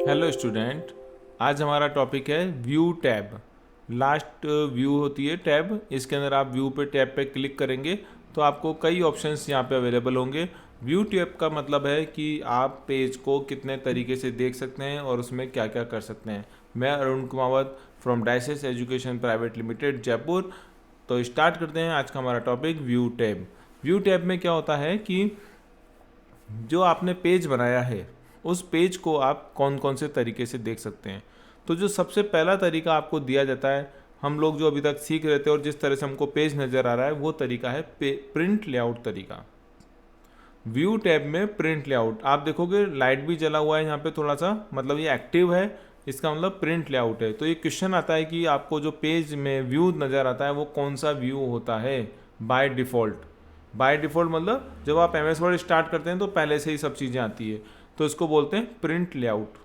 Hello student. आज हमारा topic है व्यू टैब। लास्ट व्यू होती है टैब, इसके अंदर आप व्यू पे टैब पे क्लिक करेंगे तो आपको कई ऑप्शंस यहाँ पे अवेलेबल होंगे। व्यू टैब का मतलब है कि आप पेज को कितने तरीके से देख सकते हैं और उसमें क्या क्या कर सकते हैं। मैं Arun Kumawat from diocese education private limited Jaipur. तो स्टार्ट करते हैं आज का हमारा topic view tab. View tab में क्या होता है कि जो आपने पेज बनाया है उस पेज को आप कौन कौन से तरीके से देख सकते हैं। तो जो सबसे पहला तरीका आपको दिया जाता है, हम लोग जो अभी तक सीख रहे थे और जिस तरह से हमको पेज नज़र आ रहा है, वो तरीका है प्रिंट लेआउट तरीका। व्यू टैब में प्रिंट लेआउट आप देखोगे लाइट भी जला हुआ है यहाँ पे थोड़ा सा, मतलब ये एक्टिव है, इसका मतलब प्रिंट लेआउट है। तो ये क्वेश्चन आता है कि आपको जो पेज में व्यू नज़र आता है वो कौन सा व्यू होता है बाय डिफ़ॉल्ट। बाय डिफ़ॉल्ट मतलब जब आप एम एस वर्ड स्टार्ट करते हैं तो पहले से ही सब चीज़ें आती है, तो इसको बोलते हैं प्रिंट लेआउट।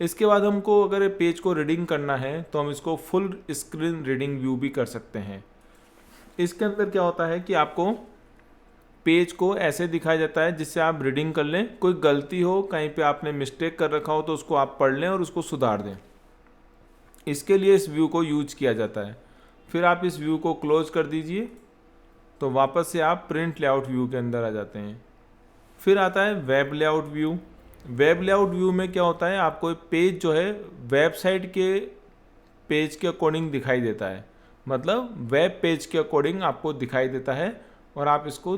इसके बाद हमको अगर पेज को रीडिंग करना है तो हम इसको फुल स्क्रीन रीडिंग व्यू भी कर सकते हैं। इसके अंदर क्या होता है कि आपको पेज को ऐसे दिखाया जाता है जिससे आप रीडिंग कर लें, कोई गलती हो कहीं पे आपने मिस्टेक कर रखा हो तो उसको आप पढ़ लें और उसको सुधार दें। इसके लिए इस व्यू को यूज किया जाता है। फिर आप इस व्यू को क्लोज कर दीजिए तो वापस से आप प्रिंट लेआउट व्यू के अंदर आ जाते हैं। फिर आता है web layout view. Web layout view में क्या होता है, आपको पेज जो है वेबसाइट के पेज के अकॉर्डिंग दिखाई देता है, मतलब वेब पेज के अकॉर्डिंग आपको दिखाई देता है और आप इसको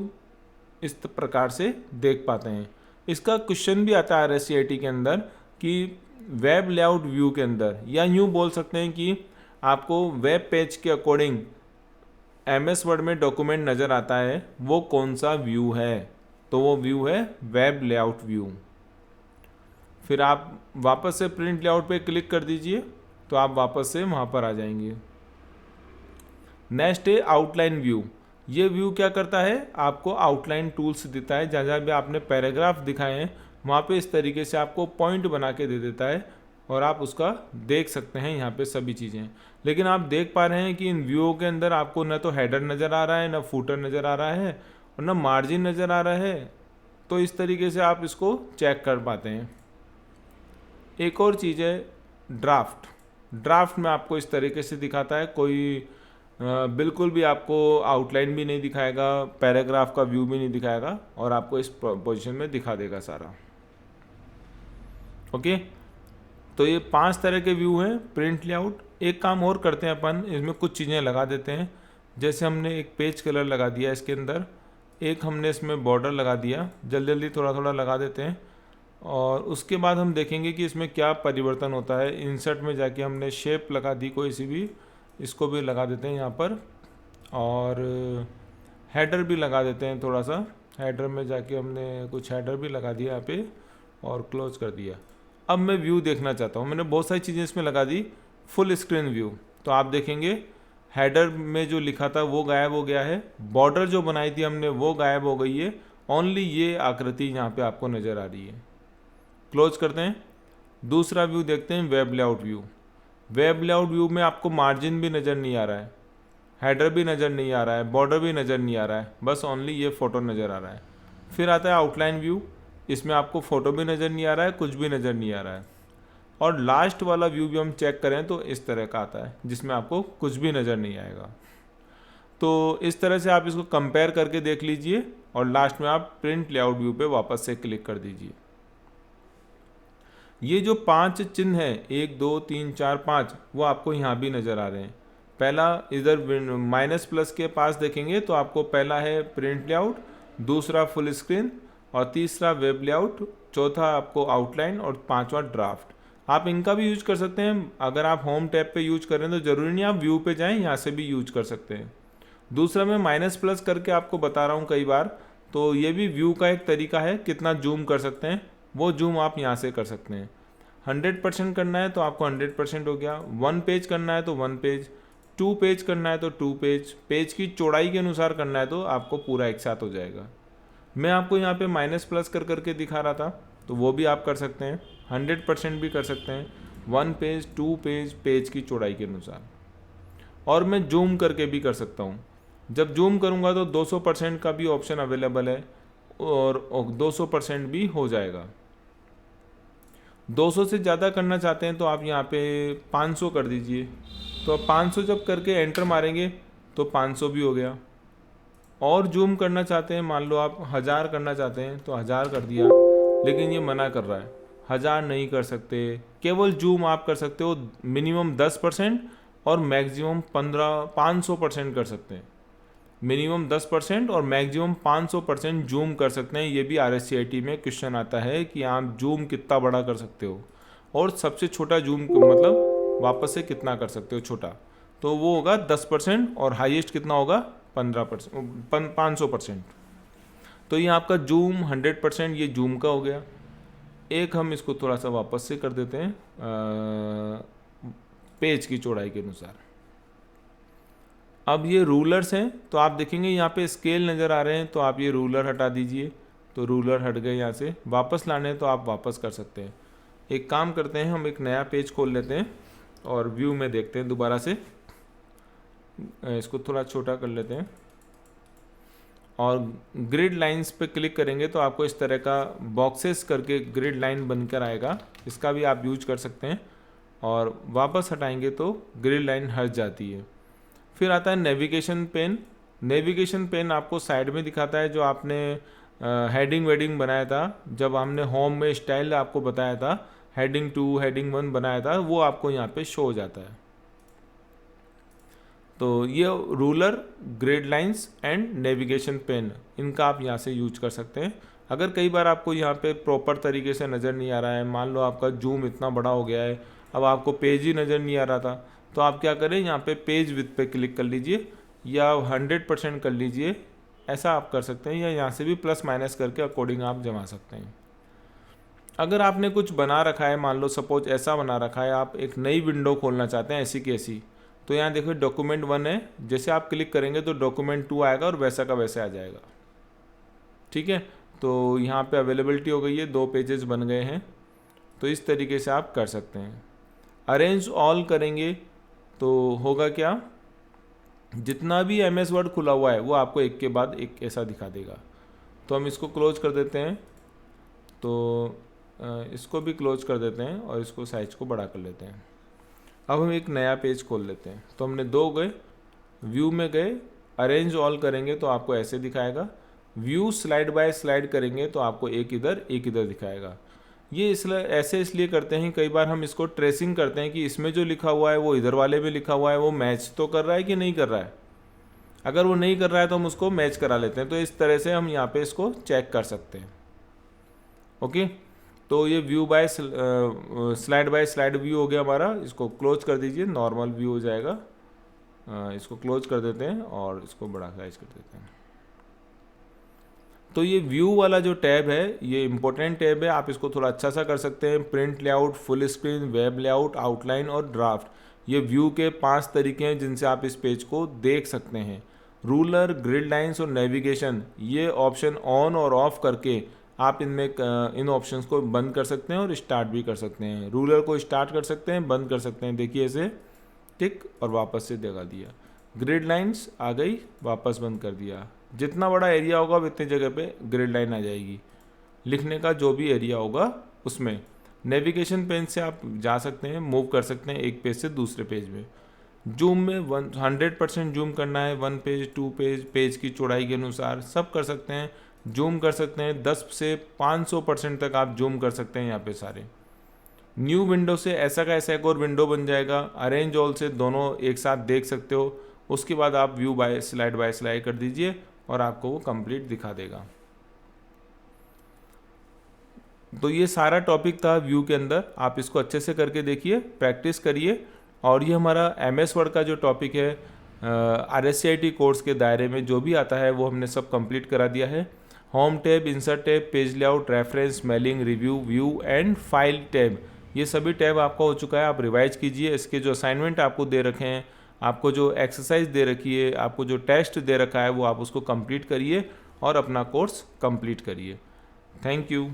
इस प्रकार से देख पाते हैं। इसका क्वेश्चन भी आता है RSCIT के अंदर कि वेब लेआउट व्यू के अंदर, या यूँ बोल सकते हैं कि आपको वेब पेज के अकॉर्डिंग MS वर्ड में डॉक्यूमेंट नज़र आता है वो कौन सा व्यू है, तो वो व्यू है वेब लेआउट व्यू। फिर आप वापस से प्रिंट लेआउट पे क्लिक कर दीजिए तो आप वापस से वहाँ पर आ जाएंगे। नेक्स्ट है आउटलाइन व्यू। ये व्यू क्या करता है, आपको आउटलाइन टूल्स देता है। जहाँ जहाँ भी आपने पैराग्राफ दिखाए हैं वहाँ पे इस तरीके से आपको पॉइंट बना के दे देता है और आप उसका देख सकते हैं यहाँ पे सभी चीज़ें। लेकिन आप देख पा रहे हैं कि इन व्यूओं के अंदर आपको न तो हेडर नज़र आ रहा है, न फूटर नज़र आ रहा है और न मार्जिन नज़र आ रहा है। तो इस तरीके से आप इसको चेक कर पाते हैं। एक और चीज़ है ड्राफ्ट। ड्राफ्ट में आपको इस तरीके से दिखाता है, कोई बिल्कुल भी आपको आउटलाइन भी नहीं दिखाएगा, पैराग्राफ का व्यू भी नहीं दिखाएगा और आपको इस पोजीशन में दिखा देगा सारा। ओके, तो ये 5 तरह के व्यू हैं प्रिंट लेआउट। एक काम और करते हैं अपन, इसमें कुछ चीज़ें लगा देते हैं। जैसे हमने एक पेज कलर लगा दिया इसके अंदर, एक हमने इसमें बॉर्डर लगा दिया, जल्दी जल्दी थोड़ा थोड़ा लगा देते हैं और उसके बाद हम देखेंगे कि इसमें क्या परिवर्तन होता है। इंसर्ट में जाके हमने शेप लगा दी कोई सी भी, इसको भी लगा देते हैं यहाँ पर, और हेडर भी लगा देते हैं थोड़ा सा। हेडर में जाके हमने कुछ हेडर भी लगा दिया यहाँ पे और क्लोज कर दिया। अब मैं व्यू देखना चाहता हूँ, मैंने बहुत सारी चीज़ें इसमें लगा दी। फुल स्क्रीन व्यू, तो आप देखेंगे हेडर में जो लिखा था वो गायब हो गया है, बॉर्डर जो बनाई थी हमने वो गायब हो गई है, ओनली ये आकृति यहाँ पे आपको नज़र आ रही है। क्लोज करते हैं। दूसरा व्यू देखते हैं web layout view. Web layout view में आपको मार्जिन भी नज़र नहीं आ रहा है, हेडर भी नज़र नहीं आ रहा है, बॉर्डर भी नज़र नहीं आ रहा है, बस ओनली ये फ़ोटो नज़र आ रहा है। फिर आता है आउटलाइन व्यू। इसमें आपको फ़ोटो भी नज़र नहीं आ रहा है, कुछ भी नज़र नहीं आ रहा है। और लास्ट वाला व्यू भी हम चेक करें तो इस तरह का आता है जिसमें आपको कुछ भी नज़र नहीं आएगा। तो इस तरह से आप इसको कंपेयर करके देख लीजिए और लास्ट में आप प्रिंट लेआउट व्यू पे वापस से क्लिक कर दीजिए। ये जो 5 चिन्ह हैं, 1 2 3 4 5, वो आपको यहाँ भी नज़र आ रहे हैं। पहला इधर माइनस प्लस के पास देखेंगे तो आपको पहला है प्रिंट लेआउट, दूसरा फुल स्क्रीन और तीसरा वेब लेआउट, चौथा आपको आउटलाइन और पांचवा ड्राफ्ट। आप इनका भी यूज कर सकते हैं। अगर आप होम टैब पे यूज करें तो ज़रूरी नहीं आप व्यू पे जाएं, यहाँ से भी यूज कर सकते हैं। दूसरा मैं माइनस प्लस करके आपको बता रहा हूँ कई बार, तो ये भी व्यू का एक तरीका है, कितना जूम कर सकते हैं वो जूम आप यहाँ से कर सकते हैं। 100% करना है तो आपको 100% हो गया, 1 पेज करना है तो 1 पेज, 2 पेज करना है तो 2 पेज, पेज की चौड़ाई के अनुसार करना है तो आपको पूरा एक साथ हो जाएगा। मैं आपको यहाँ पे माइनस प्लस कर करके दिखा रहा था, तो वो भी आप कर सकते हैं। 100% भी कर सकते हैं, 1 पेज, 2 पेज, पेज की चौड़ाई के अनुसार। और मैं जूम करके भी कर सकता हूँ। जब जूम करूँगा तो 200% का भी ऑप्शन अवेलेबल है और 200% भी हो जाएगा। 200 से ज़्यादा करना चाहते हैं तो आप यहाँ पे 500 कर दीजिए। तो अब 500 जब करके एंटर मारेंगे तो 500 भी हो गया। और जूम करना चाहते हैं, मान लो आप 1000 करना चाहते हैं तो 1000 कर दिया, लेकिन ये मना कर रहा है, 1000 नहीं कर सकते। केवल जूम आप कर सकते हो मिनिमम 10% और मैक्सिमम 500% कर सकते हैं। मिनिमम 10% और मैक्सिमम 500% जूम कर सकते हैं। ये भी RSCIT में क्वेश्चन आता है कि आप जूम कितना बड़ा कर सकते हो और सबसे छोटा जूम मतलब वापस से कितना कर सकते हो छोटा, तो वो होगा 10% और हाईएस्ट कितना होगा 15%, 500%। तो ये आपका जूम 100% ये जूम का हो गया। एक हम इसको थोड़ा सा वापस से कर देते हैं पेज की चौड़ाई के अनुसार। अब ये रूलर्स हैं तो आप देखेंगे यहाँ पे स्केल नज़र आ रहे हैं, तो आप ये रूलर हटा दीजिए। तो रूलर हट गए, यहाँ से वापस लाने हैं तो आप वापस कर सकते हैं। एक काम करते हैं, हम एक नया पेज खोल लेते हैं और व्यू में देखते हैं दोबारा से। इसको थोड़ा छोटा कर लेते हैं और ग्रिड लाइंस पे क्लिक करेंगे तो आपको इस तरह का बॉक्सेस करके ग्रिड लाइन बनकर आएगा। इसका भी आप यूज कर सकते हैं और वापस हटाएंगे तो ग्रिड लाइन हट जाती है। फिर आता है नेविगेशन पेन। नेविगेशन पेन आपको साइड में दिखाता है, जो आपने हेडिंग वेडिंग बनाया था, जब हमने होम में स्टाइल आपको बताया था, हेडिंग 2 हेडिंग 1 बनाया था, वो आपको यहाँ पे शो हो जाता है। तो ये ruler, grid lines and navigation pen, इनका आप यहाँ से यूज कर सकते हैं। अगर कई बार आपको यहाँ पे प्रॉपर तरीके से नज़र नहीं आ रहा है, मान लो आपका जूम इतना बड़ा हो गया है, अब आपको पेज ही नज़र नहीं आ रहा था, तो आप क्या करें, यहाँ पे पेज विड्थ पे क्लिक कर लीजिए या 100% कर लीजिए, ऐसा आप कर सकते हैं। या यहाँ से भी प्लस माइनस करके अकॉर्डिंग आप जमा सकते हैं। अगर आपने कुछ बना रखा है, मान लो सपोज ऐसा बना रखा है, आप एक नई विंडो खोलना चाहते हैं ऐसी की ऐसी, तो यहाँ देखो डॉक्यूमेंट 1 है, जैसे आप क्लिक करेंगे तो डॉक्यूमेंट 2 आएगा और वैसा का वैसे आ जाएगा। ठीक है, तो यहाँ पे अवेलेबिलिटी हो गई है, 2 पेजेस बन गए हैं। तो इस तरीके से आप कर सकते हैं। अरेंज ऑल करेंगे तो होगा क्या, जितना भी MS वर्ड खुला हुआ है वो आपको एक के बाद एक ऐसा दिखा देगा। तो हम इसको क्लोज कर देते हैं, तो इसको भी क्लोज कर देते हैं और इसको साइज को बड़ा कर लेते हैं। अब हम एक नया पेज खोल लेते हैं। तो हमने 2 गए, व्यू में गए, अरेंज ऑल करेंगे तो आपको ऐसे दिखाएगा। व्यू स्लाइड बाय स्लाइड करेंगे तो आपको एक इधर दिखाएगा। ये ऐसे इसलिए करते हैं, कई बार हम इसको ट्रेसिंग करते हैं कि इसमें जो लिखा हुआ है वो इधर वाले में लिखा हुआ है वो मैच तो कर रहा है कि नहीं कर रहा है। अगर वो नहीं कर रहा है तो हम उसको मैच करा लेते हैं। तो इस तरह से हम यहाँ पे इसको चेक कर सकते हैं। ओके, तो ये view bye slide bye slide view हो गया हमारा। इसको क्लोज कर दीजिए, नॉर्मल व्यू हो जाएगा। इसको क्लोज कर देते हैं और इसको बड़ा साइज कर देते हैं। तो ये व्यू वाला जो टैब है ये इंपॉर्टेंट टैब है, आप इसको थोड़ा अच्छा सा कर सकते हैं। Print layout, full screen, web layout, outline और ड्राफ्ट, ये व्यू के 5 तरीके हैं जिनसे आप इस पेज को देख सकते हैं। रूलर, ग्रिड लाइंस और नेविगेशन, ये ऑप्शन ऑन और ऑफ करके आप इनमें इन ऑप्शंस को बंद कर सकते हैं और स्टार्ट भी कर सकते हैं। रूलर को स्टार्ट कर सकते हैं, बंद कर सकते हैं, देखिए ऐसे टिक और वापस से दिखा दिया। ग्रिड लाइंस आ गई, वापस बंद कर दिया। जितना बड़ा एरिया होगा उतनी जगह पे ग्रिड लाइन आ जाएगी, लिखने का जो भी एरिया होगा उसमें। नेविगेशन पेन से आप जा सकते हैं, मूव कर सकते हैं एक पेज से दूसरे पेज में। जूम में 100% जूम करना है, 1 पेज 2 पेज, पेज की चौड़ाई के अनुसार सब कर सकते हैं। जूम कर सकते हैं 10 से 500% तक आप जूम कर सकते हैं यहाँ पे सारे। न्यू विंडो से ऐसा का ऐसा एक और विंडो बन जाएगा। अरेंज ऑल से दोनों एक साथ देख सकते हो। उसके बाद आप व्यू बाय स्लाइड कर दीजिए और आपको वो कंप्लीट दिखा देगा। तो ये सारा टॉपिक था व्यू के अंदर, आप इसको अच्छे से करके देखिए, प्रैक्टिस करिए। और ये हमारा MS वर्ड का जो टॉपिक है RSCIT कोर्स के दायरे में जो भी आता है वो हमने सब कंप्लीट करा दिया है। Home tab, insert tab, page layout, reference, mailing, review, view and file tab, ये सभी टैब आपका हो चुका है। आप रिवाइज कीजिए। इसके जो असाइनमेंट आपको दे रखे हैं, आपको जो एक्सरसाइज दे रखी है, आपको जो टेस्ट दे रखा है, वो आप उसको कंप्लीट करिए और अपना कोर्स कंप्लीट करिए। Thank you.